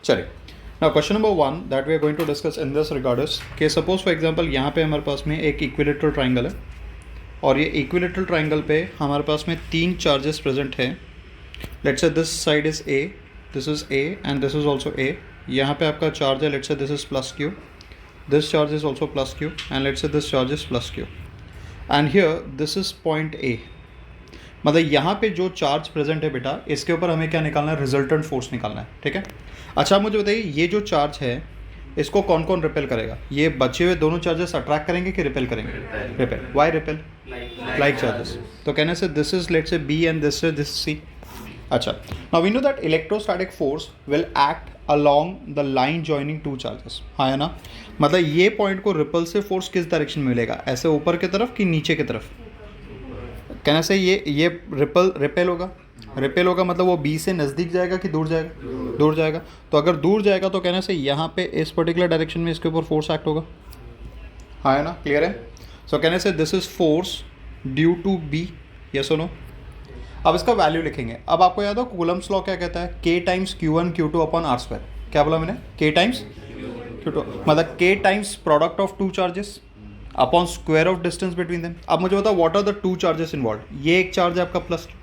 चलिए, now question number 1 that we are going to discuss in this regard is कि suppose for example यहाँ पे हमारे पास में एक इक्विलेटरल ट्राइंगल है और ये इक्विलेटरल ट्राइंगल पे हमारे पास में 3 चार्जेस प्रेजेंट हैं. Let's say this side is A, this is A and this is also a. यहाँ पे आपका चार्ज है, let's say this is plus Q, this charge is also plus Q and let's say this charge is plus Q and here this is point A. मतलब यहाँ पे जो charge present है बेटा, इसके ऊपर हमें क्या निकालना है, रिजल्टेंट फोर्स निकालना है. ठीक है. अच्छा, आप मुझे बताइए ये जो चार्ज है इसको कौन कौन रिपेल करेगा? ये बचे हुए दोनों चार्जेस अट्रैक्ट करेंगे कि रिपेल करेंगे? Repel. Why repel? Like charges. तो कहने से this is let's say B and this is this C. अच्छा, now we know that electrostatic force will act along the line joining two charges. हाँ है ना. मतलब ये पॉइंट को रिपल्सिव फोर्स किस डायरेक्शन में मिलेगा, ऐसे ऊपर की तरफ कि नीचे की तरफ? कहने से ये रिपेल होगा. रिपेल होगा मतलब वो बी से नज़दीक जाएगा कि दूर जाएगा? दूर जाएगा. तो अगर दूर जाएगा तो कहने से यहाँ पे इस पर्टिकुलर डायरेक्शन में इसके ऊपर फोर्स एक्ट होगा. हाँ है ना. क्लियर है. सो कहने से this is force due to B. Yes or no. अब इसका वैल्यू लिखेंगे. अब आपको याद हो कूलम्स लॉ क्या कहता है? के times Q1 Q2 upon R square. क्या बोला मैंने? के टाइम्स Q2 मतलब के times product of two charges upon square of distance between them. अब मुझे बताओ what are the two charges involve. ये एक चार्ज है आपका प्लस क्यू,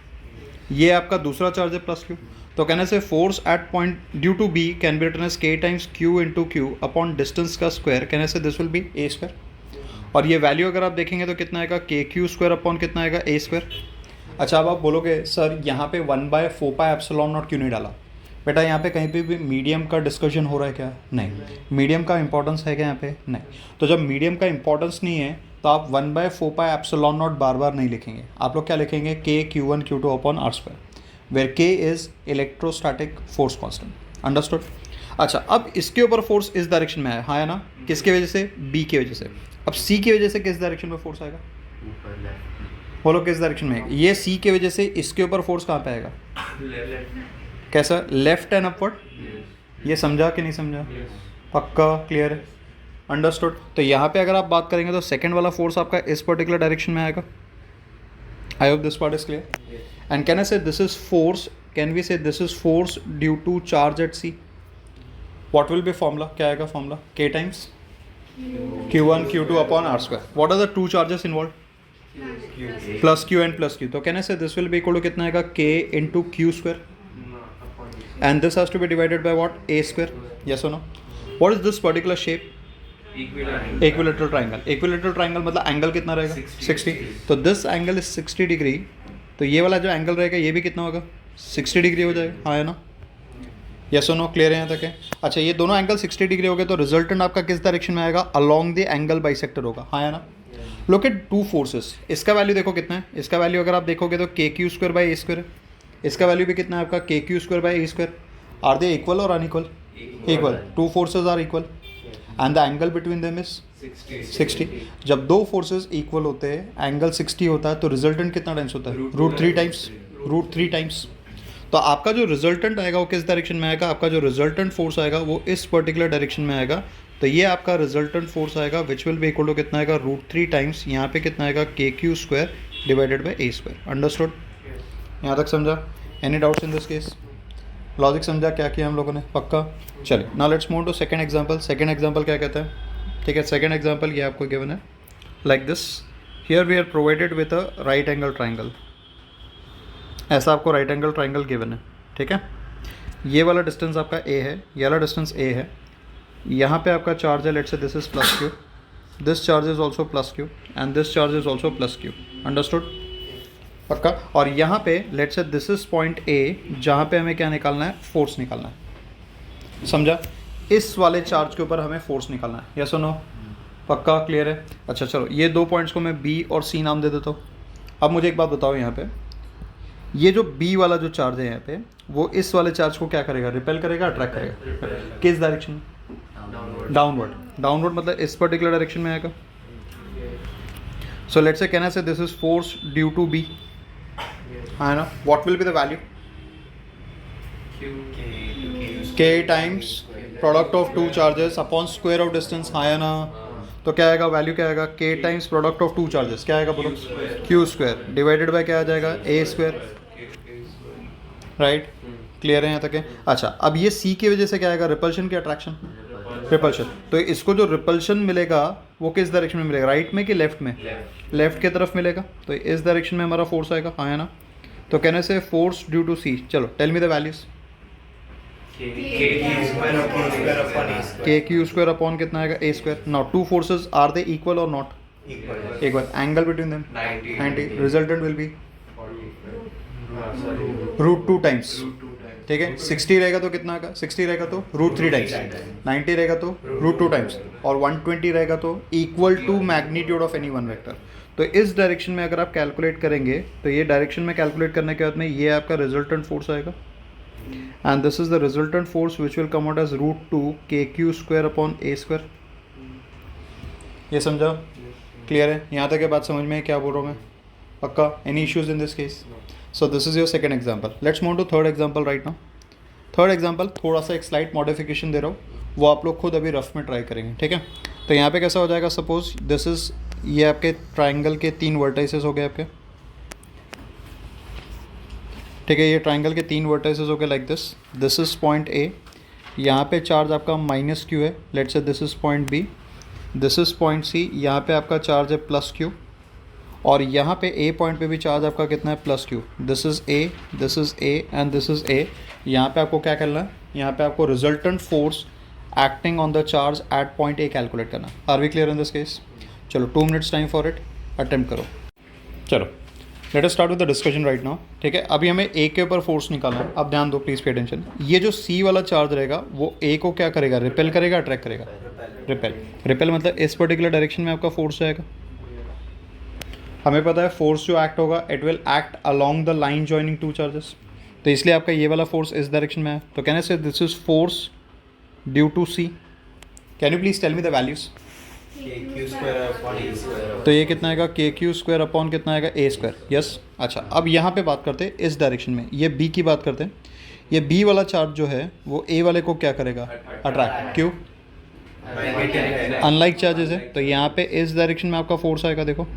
ये आपका दूसरा चार्ज है प्लस क्यू. तो कहने से force at point due to B can be written as K times Q into Q upon distance का स्क्वायर. कहने से this will be a square. और ये वैल्यू अगर आप देखेंगे तो कितना आएगा? के क्यू स्क्वायर अपॉन कितना आएगा? A square. अच्छा, अब आप बोलोगे सर यहाँ पे 1/4πε0 क्यों नहीं डाला? बेटा यहाँ पे कहीं पे भी मीडियम का डिस्कशन हो रहा है क्या? नहीं. मीडियम का इंपॉर्टेंस है क्या यहाँ पे? नहीं. तो जब मीडियम का इंपॉर्टेंस नहीं है तो आप 1/4πε0 बार बार नहीं लिखेंगे. आप लोग क्या लिखेंगे? K Q1 Q2 upon R square, where K is electrostatic force constant. Understood. अच्छा, अब इसके ऊपर फोर्स इस डायरेक्शन में है. हाँ है ना. किसकी वजह से? बी की वजह से. अब सी की वजह से किस डायरेक्शन में फोर्स आएगा? बोलो किस डायरेक्शन में? ये सी की वजह से इसके ऊपर फोर्स कहाँ पे आएगा? कैसा? Left and upward. ये समझा कि नहीं समझा? पक्का क्लियर है. अंडरस्टूड. तो यहाँ पे अगर आप बात करेंगे तो सेकंड वाला फोर्स आपका इस पर्टिकुलर डायरेक्शन में आएगा. I hope this part is clear. And can I say this is force, can we say this is force due to charge at C. What will be formula? क्या आएगा formula? K times Q1 Q2 upon R square. What are the two charges involve? Plus Q and plus Q. तो कहने से this will be equal to कितना आएगा? K into Q square and this has to be divided by what? A square. Yes or no. What is this particular shape? Equilateral triangle. Equilateral triangle मतलब angle कितना रहेगा? 60. तो this angle is 60 degree. तो ये वाला जो angle रहेगा ये भी कितना होगा? 60 डिग्री हो जाएगा. हाँ है ना. Yes or no. क्लियर है यहाँ तक है. अच्छा, ये दोनों एंगल 60 डिग्री हो गए तो रिजल्टेंट आपका किस डायरेक्शन में आएगा? अलोंग द एंगल बाइसेक्टर होगा. हाँ है ना. Look at two forces. इसका वैल्यू देखो कितना है. इसका वैल्यू अगर आप देखोगे तो K Q square by a square है. इसका वैल्यू भी कितना है आपका? K Q square by a square. Are they equal or unequal? Equal. Two forces are equal and the angle between them is 60. जब दो फोर्सेज इक्वल होते हैं, एंगल 60 होता है तो रिजल्टेंट कितना टाइम्स होता है? √3 टाइम्स. √3 टाइम्स. तो आपका जो रिजल्टेंट आएगा वो किस डायरेक्शन में आएगा? आपका जो रिजल्टेंट फोर्स आएगा वो इस पर्टिकुलर डायरेक्शन में आएगा. तो ये आपका रिजल्टेंट फोर्स आएगा which will be equal to कितना आएगा? √3 टाइम्स. यहाँ पे कितना आएगा? के Q square divided by a square. Understood. यहाँ तक समझा? Any doubts in this case? Logic समझा क्या किया हम लोगों ने? पक्का. चलिए, now let's move to second example. Second example क्या कहता है? ठीक है. सेकंड एग्जांपल ये आपको गिवन है like this. Here we are provided with a right angle triangle. ऐसा आपको राइट एंगल ट्राइंगल गिवन है. ठीक है. ये वाला डिस्टेंस आपका ए है, ये वाला डिस्टेंस ए है. यहाँ पे आपका चार्ज है, let's say this is plus Q, this charge is also plus Q and this charge is also plus Q. Understood. पक्का. और यहाँ पे let's say this is point A, जहाँ पे हमें क्या निकालना है? फोर्स निकालना है. समझा? इस वाले चार्ज के ऊपर हमें फोर्स निकालना है. Yes or no. पक्का क्लियर है. अच्छा चलो, ये दो पॉइंट्स को मैं बी और सी नाम दे देता हूँ. अब मुझे एक बात बताओ, यहाँ पे ये जो बी वाला जो चार्ज है यहाँ पे, वो इस वाले चार्ज को क्या करेगा? रिपेल करेगा, अट्रैक्ट करेगा. किस डायरेक्शन में? डाउनवर्ड. डाउनवर्ड मतलब इस पर्टिकुलर डायरेक्शन में आएगा. सो लेट्स से कहना से this is force due to B. हाँ ना. What will be the value? K times product of two charges upon square of distance. हाँ ना. तो क्या आएगा? वैल्यू क्या आएगा? K times product of two charges. क्या आएगा बोलो? क्यू स्क्वायर डिवाइडेड बाय क्या आ जाएगा? ए स्क्वायर. राइट. क्लियर है यहाँ तक है? अच्छा, अब ये सी की वजह से क्या आएगा, रिपल्शन की अट्रैक्शन, रिपल्शन। तो इसको जो रिपल्शन मिलेगा वो किस डायरेक्शन में मिलेगा, राइट में कि लेफ्ट में? लेफ्ट की तरफ मिलेगा, तो इस डायरेक्शन में हमारा फोर्स आएगा, हाँ है ना? तो कहने से फोर्स ड्यू टू सी, चलो tell me the values. K Q square upon कितना आएगा, a square. Now two forces are they equal or not equal? Angle between them 90, resultant will be √2 times, ठीक है? 60 रहेगा तो कितना आएगा, 60 रहेगा तो √3 टाइम्स, 90 रहेगा तो √2 टाइम्स, और 120 रहेगा तो equal to magnitude of any one vector. तो इस डायरेक्शन में अगर आप कैलकुलेट करेंगे तो ये डायरेक्शन में कैलकुलेट करने के बाद में ये आपका रिजल्टेंट फोर्स आएगा, and this is the resultant force which will come out as √2 KQ square upon A square. ये समझा? क्लियर है? यहाँ तक के बात समझ में क्या बोल रहा हूँ मैं? पक्का? Any issues in this case? So this is your second example. Let's move to third example right now. Third example थोड़ा सा एक स्लाइट मॉडिफिकेशन दे रहा हूँ, वो आप लोग खुद अभी रफ में ट्राई करेंगे, ठीक है? तो यहाँ पे कैसा हो जाएगा, सपोज दिस इज, ये आपके ट्राइंगल के 3 वर्टाइसेस हो गए आपके, ठीक है? ये ट्राइंगल के 3 वर्टाइसेस हो गए like this. This is point A, यहाँ पे चार्ज आपका -q है, let's say this is point B, this is point सी, यहाँ पे आपका चार्ज है +q, और यहाँ पे ए पॉइंट पे भी चार्ज आपका कितना है, +q। This is A, this is A and this is A. यहाँ पे आपको क्या करना है, यहाँ पे आपको resultant force acting on the charge at point A calculate करना। Are we clear in this case? चलो 2 minutes time for it, attempt करो। चलो let us start with the discussion right now, ठीक है? अभी हमें ए के ऊपर फोर्स निकालना है। अब ध्यान दो प्लीज, पे अटेंशन। ये जो सी वाला चार्ज रहेगा वो ए को क्या करेगा, रिपेल करेगा, अट्रैक्ट करेगा? रिपेल। रिपेल मतलब इस पर्टिकुलर डायरेक्शन में आपका फोर्स जाएगा। हमें पता है फोर्स जो एक्ट होगा it will act along the line joining two charges, तो इसलिए आपका ये वाला फोर्स इस डायरेक्शन में है। तो कहने से this is force due to C. Can you please tell me the values? तो ये कितना आएगा, KQ स्क्वायर अपॉन कितना आएगा, ए स्क्वायर। यस। अच्छा, अब यहाँ पे बात करते हैं इस डायरेक्शन में, ये बी की बात करते हैं। ये बी वाला चार्ज जो है वो ए वाले को क्या करेगा, अट्रैक्ट। क्यों? अनलाइक चार्जेस है, तो यहाँ पे इस डायरेक्शन में आपका फोर्स आएगा, देखो,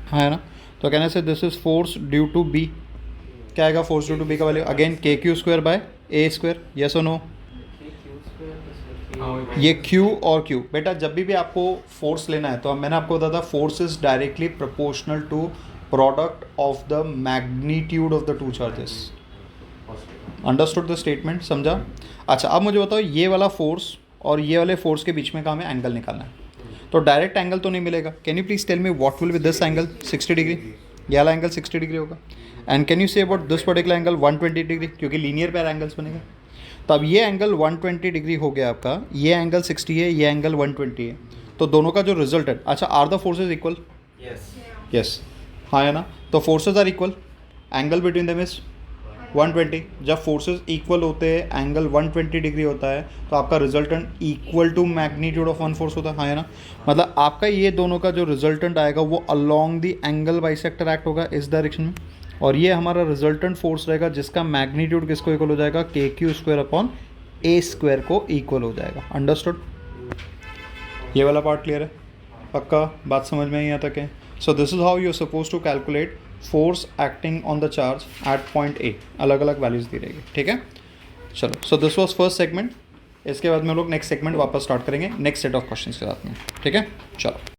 हाँ है ना? तो कहने से this is force due to B. क्या आएगा फोर्स ड्यू टू बी का value? Again KQ square by A square. Yes or no? ये Q और Q, बेटा जब भी आपको फोर्स लेना है तो मैंने आपको बताया था force is directly proportional to product of the magnitude of the two charges. Understood the statement? समझा? अच्छा, अब मुझे बताओ ये वाला फोर्स और ये वाले फोर्स के बीच में का हमें एंगल निकालना है, तो डायरेक्ट एंगल तो नहीं मिलेगा। Can you please tell me what will B this angle? 60 degree. ये वाला एंगल 60 डिग्री होगा। And can you say about this particular angle 120 degree, क्योंकि लीनियर पेयर एंगल्स बनेगा। तो अब ये एंगल 120 डिग्री हो गया आपका, ये एंगल 60 है, ये एंगल 120 है, तो दोनों का जो रिजल्ट है, अच्छा are the forces equal? Yes, हाँ है ना? तो forces are equal, angle between them is 120। जब फोर्सेज इक्वल होते हैं, एंगल 120 डिग्री होता है, तो आपका resultant equal to magnitude of one force होता है, हाँ है ना? मतलब आपका ये दोनों का जो रिजल्टेंट आएगा वो along the angle bisector act होगा इस डायरेक्शन में, और ये हमारा रिजल्टेंट फोर्स रहेगा जिसका मैग्नीट्यूड किसको इक्वल हो जाएगा, KQ स्क्वायर अपॉन ए स्क्वायर को इक्वल हो जाएगा। अंडरस्टूड? ये वाला पार्ट क्लियर है? पक्का बात समझ में यहाँ तक है? So this is how you are suppose to calculate force acting on the charge at point ए। अलग अलग वैल्यूज दी रहेगी, ठीक है? चलो, so this was first segment. इसके बाद में लोग नेक्स्ट सेगमेंट वापस स्टार्ट करेंगे नेक्स्ट सेट ऑफ क्वेश्चन के साथ में, ठीक है? चलो।